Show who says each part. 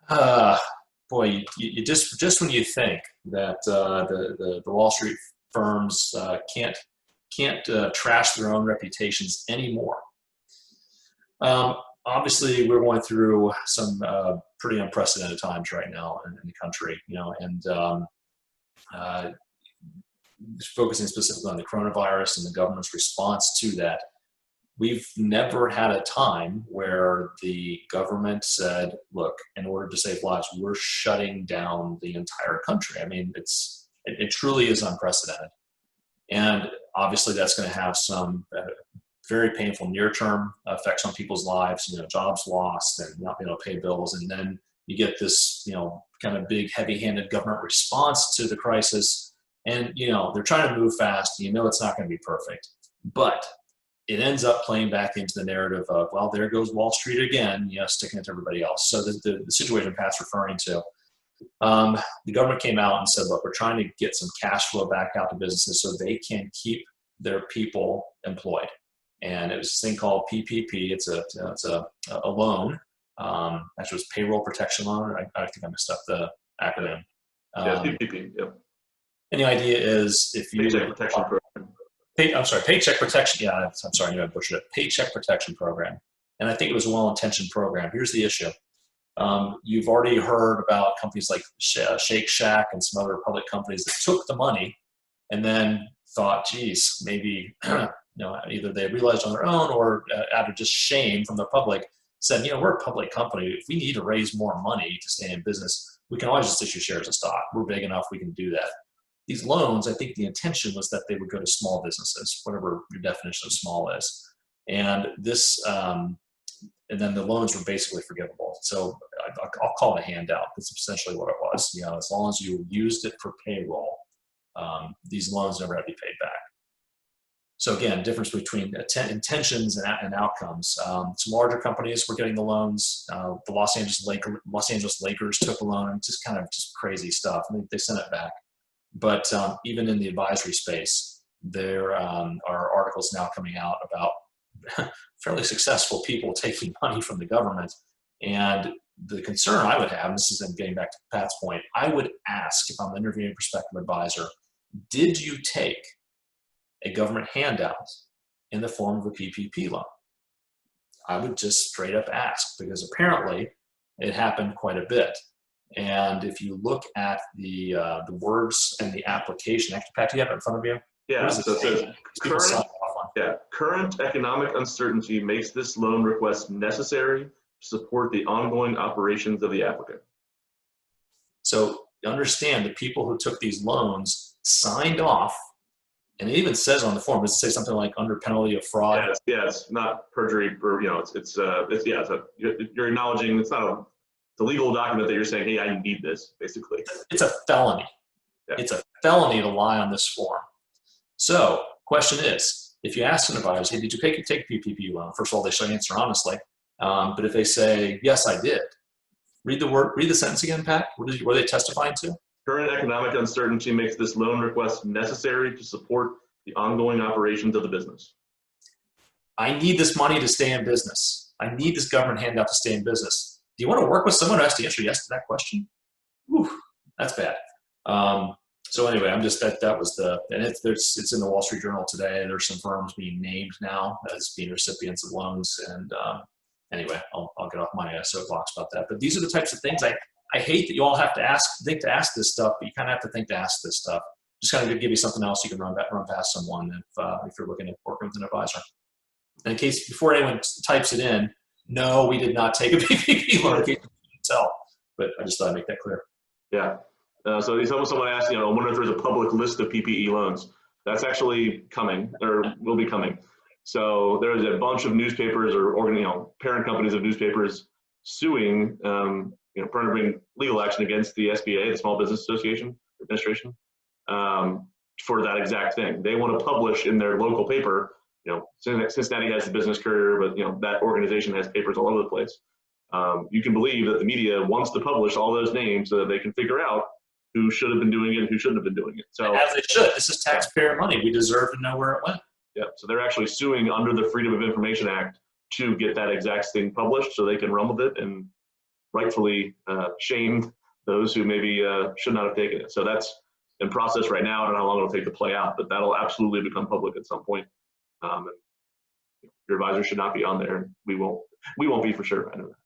Speaker 1: Uh, boy, you just when you think that the Wall Street firms can't trash their own reputations anymore. Um, Obviously, we're going through some pretty unprecedented times right now in the country, and uh, focusing specifically on the coronavirus and the government's response to that. We've never had a time where the government said, look, in order to save lives, we're shutting down the entire country. I mean, it truly is unprecedented. And obviously that's going to have some very painful near-term effects on people's lives, jobs lost and not being able to pay bills. And then you get this, kind of big, heavy-handed government response to the crisis. And, they're trying to move fast. It's not going to be perfect. But it ends up playing back into the narrative of, well, there goes Wall Street again, sticking it to everybody else. So the situation Pat's referring to, the government came out and said, look, we're trying to get some cash flow back out to businesses so they can keep their people employed. And it was this thing called PPP. It's a loan. Actually, it was payroll protection loan. I think I messed up the acronym.
Speaker 2: Yeah, PPP. Yep.
Speaker 1: And the idea is if you
Speaker 2: Paycheck protection program.
Speaker 1: Paycheck protection. Yeah, I'm sorry, I knew I butchered it. Paycheck protection program. And I think it was a well-intentioned program. Here's the issue. You've already heard about companies like Shake Shack and some other public companies that took the money and then thought, geez, maybe either they realized on their own or out of just shame from the public said, we're a public company. If we need to raise more money to stay in business, we can always just issue shares of stock. We're big enough, we can do that. These loans, I think the intention was that they would go to small businesses, whatever your definition of small is. And and then the loans were basically forgivable. So I'll call it a handout. That's essentially what it was. As long as you used it for payroll, these loans never had to be paid back. So again, difference between intentions and outcomes. Some larger companies were getting the loans. The Los Angeles Lakers took a loan. Just kind of just crazy stuff. I mean, they sent it back. But even in the advisory space, there are articles now coming out about fairly successful people taking money from the government. And the concern I would have, and this is getting back to Pat's point, I would ask, if I'm interviewing a prospective advisor, did you take a government handout in the form of a PPP loan? I would just straight up ask, because apparently it happened quite a bit. And if you look at the words and the application, actually, Pat, do you have it in front of you?
Speaker 2: Yeah, so it says current economic uncertainty makes this loan request necessary to support the ongoing operations of the applicant.
Speaker 1: So understand the people who took these loans signed off, and it even says on the form, does it say something like under penalty of fraud?
Speaker 2: It's not perjury, or you're acknowledging it's not a legal document that you're saying, hey, I need this, basically.
Speaker 1: It's a felony.
Speaker 2: Yeah.
Speaker 1: It's a felony to lie on this form. So question is, if you ask an advisor, hey, did you take a PPP loan? First of all, they should answer honestly. But if they say, yes, I did, read the sentence again, Pat. What are they testifying to?
Speaker 2: Current economic uncertainty makes this loan request necessary to support the ongoing operations of the business.
Speaker 1: I need this money to stay in business. I need this government handout to stay in business. Do you want to work with someone who has to answer yes to that question? Whew, that's bad. So anyway, I'm just that was and it's in the Wall Street Journal today. There's some firms being named now as being recipients of loans, and anyway, I'll get off my soapbox about that. But these are the types of things I hate that you all have to think to ask this stuff, but you kind of have to think to ask this stuff. Just kind of give you something else you can run past someone if you're looking at working with an advisor. And in case before anyone types it in, no, we did not take a PPP loan. You can tell, but I just thought I'd make that clear.
Speaker 2: Yeah. So someone asked, I wonder if there's a public list of PPE loans. That's actually coming, or will be coming. So there's a bunch of newspapers or parent companies of newspapers suing, trying to bring legal action against the SBA, the Small Business Association Administration, for that exact thing. They want to publish in their local paper. Cincinnati has the Business Courier, but that organization has papers all over the place. You can believe that the media wants to publish all those names so that they can figure out who should have been doing it and who shouldn't have been doing it. So
Speaker 1: as they should. This is taxpayer money. We deserve to know where it went.
Speaker 2: Yeah. So they're actually suing under the Freedom of Information Act to get that exact thing published so they can run with it. And rightfully shamed those who maybe should not have taken it. So that's in process right now. I don't know how long it'll take to play out, but that'll absolutely become public at some point. And your advisor should not be on there. We won't be for sure. I know that.